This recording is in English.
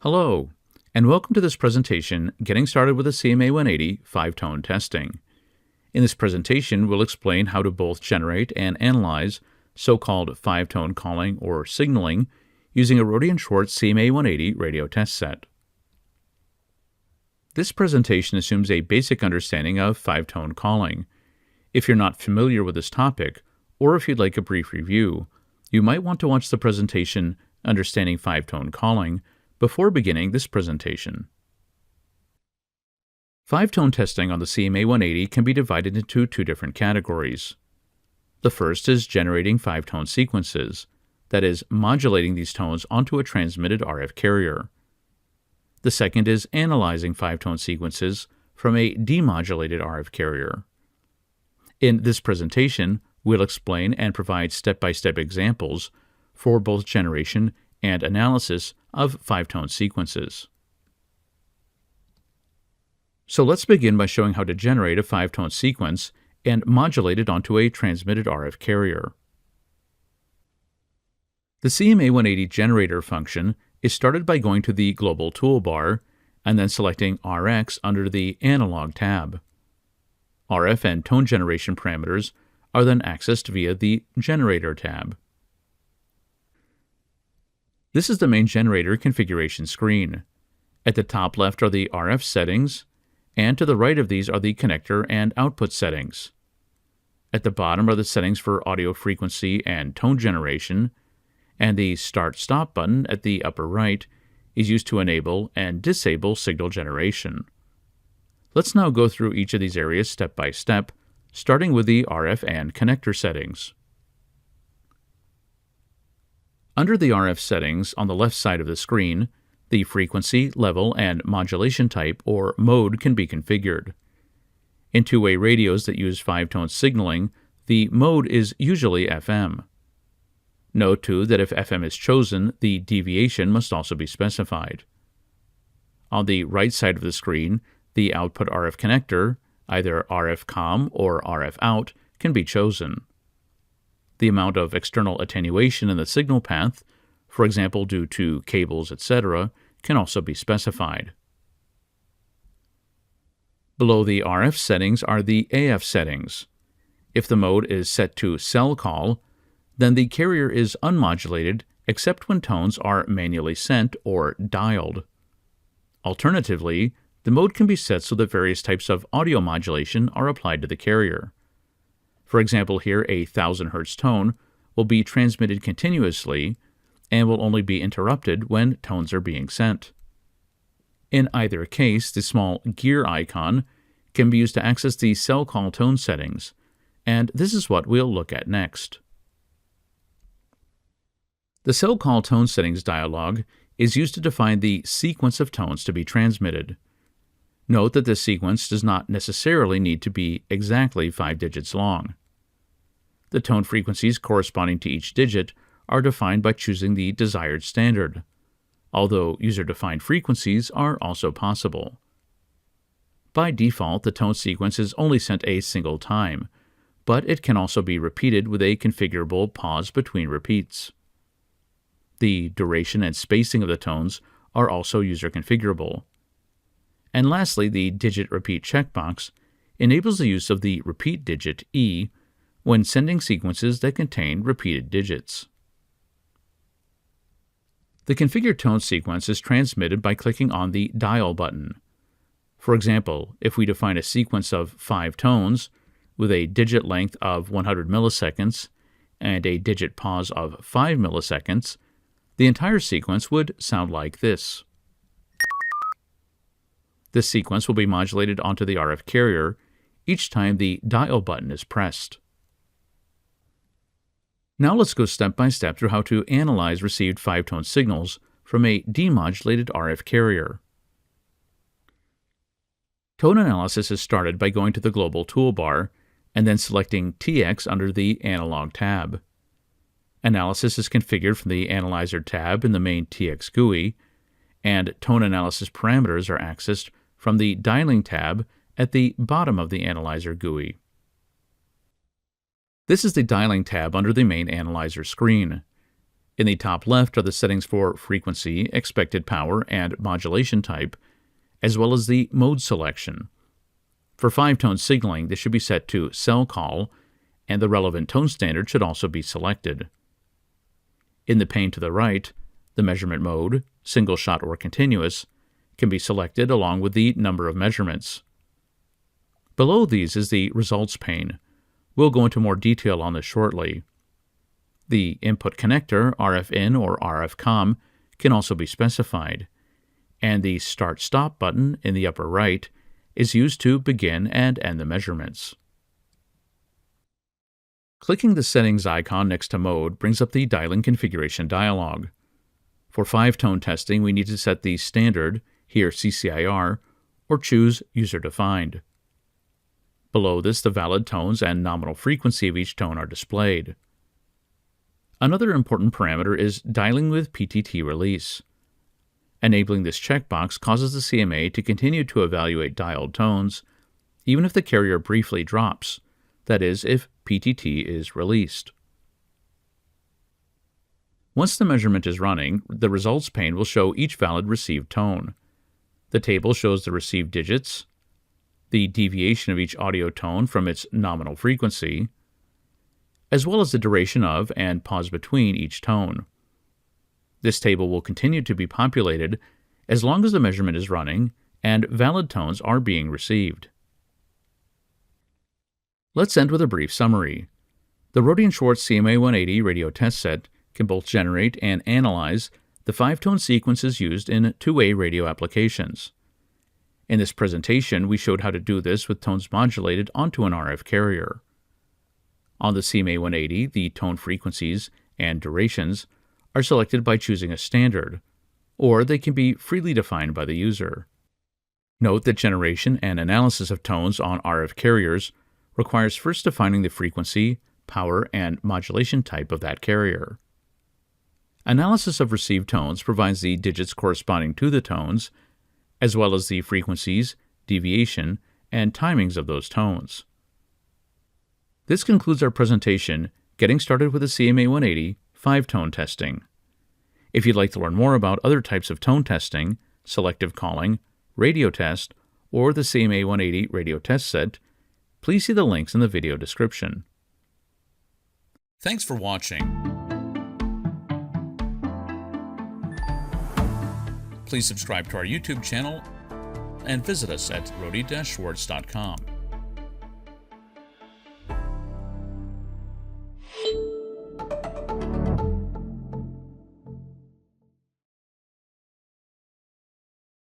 Hello, and welcome to this presentation, Getting Started with the CMA180 5-Tone Testing. In this presentation, we'll explain how to both generate and analyze so-called 5-tone calling or signaling using a Rohde Schwarz CMA180 radio test set. This presentation assumes a basic understanding of 5-tone calling. If you're not familiar with this topic, or if you'd like a brief review, you might want to watch the presentation Understanding 5-Tone Calling before beginning this presentation. 5-tone testing on the CMA180 can be divided into two different categories. The first is generating 5-tone sequences, that is, modulating these tones onto a transmitted RF carrier. The second is analyzing 5-tone sequences from a demodulated RF carrier. In this presentation, we'll explain and provide step-by-step examples for both generation and analysis of 5-tone sequences. So let's begin by showing how to generate a 5-tone sequence and modulate it onto a transmitted RF carrier. The CMA180 generator function is started by going to the global toolbar and then selecting RX under the Analog tab. RF and tone generation parameters are then accessed via the Generator tab. This is the main generator configuration screen. At the top left are the RF settings, and to the right of these are the connector and output settings. At the bottom are the settings for audio frequency and tone generation, and the Start-Stop button at the upper right is used to enable and disable signal generation. Let's now go through each of these areas step by step, starting with the RF and connector settings. Under the RF settings on the left side of the screen, the frequency, level, and modulation type or mode can be configured. In two-way radios that use 5-tone signaling, the mode is usually FM. Note too that if FM is chosen, the deviation must also be specified. On the right side of the screen, the output RF connector, either RF COM or RF out, can be chosen. The amount of external attenuation in the signal path, for example due to cables, etc., can also be specified. Below the RF settings are the AF settings. If the mode is set to SelCall, then the carrier is unmodulated except when tones are manually sent or dialed. Alternatively, the mode can be set so that various types of audio modulation are applied to the carrier. For example, here a 1000 Hz tone will be transmitted continuously and will only be interrupted when tones are being sent. In either case, the small gear icon can be used to access the SelCall tone settings, and this is what we'll look at next. The SelCall tone settings dialog is used to define the sequence of tones to be transmitted. Note that this sequence does not necessarily need to be exactly 5 digits long. The tone frequencies corresponding to each digit are defined by choosing the desired standard, although user-defined frequencies are also possible. By default, the tone sequence is only sent a single time, but it can also be repeated with a configurable pause between repeats. The duration and spacing of the tones are also user-configurable. And lastly, the digit repeat checkbox enables the use of the repeat digit E when sending sequences that contain repeated digits. The configured tone sequence is transmitted by clicking on the Dial button. For example, if we define a sequence of 5 tones with a digit length of 100 milliseconds and a digit pause of 5 milliseconds, the entire sequence would sound like this. This sequence will be modulated onto the RF carrier each time the Dial button is pressed. Now let's go step by step through how to analyze received 5-tone signals from a demodulated RF carrier. Tone analysis is started by going to the global toolbar and then selecting TX under the Analog tab. Analysis is configured from the Analyzer tab in the main TX GUI, and tone analysis parameters are accessed from the Dialing tab at the bottom of the Analyzer GUI. This is the Dialing tab under the main Analyzer screen. In the top left are the settings for frequency, expected power, and modulation type, as well as the mode selection. For 5-tone signaling, this should be set to SelCall, and the relevant tone standard should also be selected. In the pane to the right, the measurement mode, single shot or continuous, can be selected along with the number of measurements. Below these is the results pane. We'll go into more detail on this shortly. The input connector, RF in or RF COM, can also be specified, and the Start-Stop button in the upper right is used to begin and end the measurements. Clicking the settings icon next to mode brings up the dialing configuration dialog. For 5-tone testing, we need to set the standard, here CCIR, or choose user-defined. Below this, the valid tones and nominal frequency of each tone are displayed. Another important parameter is dialing with PTT release. Enabling this checkbox causes the CMA to continue to evaluate dialed tones, even if the carrier briefly drops, that is, if PTT is released. Once the measurement is running, the results pane will show each valid received tone. The table shows the received digits, the deviation of each audio tone from its nominal frequency, as well as the duration of and pause between each tone. This table will continue to be populated as long as the measurement is running and valid tones are being received. Let's end with a brief summary. The Rohde Schwarz CMA180 radio test set can both generate and analyze the 5-tone sequences used in two-way radio applications. In this presentation, we showed how to do this with tones modulated onto an RF carrier. On the CMA180, the tone frequencies and durations are selected by choosing a standard, or they can be freely defined by the user. Note that generation and analysis of tones on RF carriers requires first defining the frequency, power, and modulation type of that carrier. Analysis of received tones provides the digits corresponding to the tones, as well as the frequencies, deviation, and timings of those tones. This concludes our presentation, getting started with the CMA180 5-tone testing. If you'd like to learn more about other types of tone testing, selective calling, radio test, or the CMA180 radio test set, please see the links in the video description. Thanks for watching. Please subscribe to our YouTube channel and visit us at rohde-schwarz.com.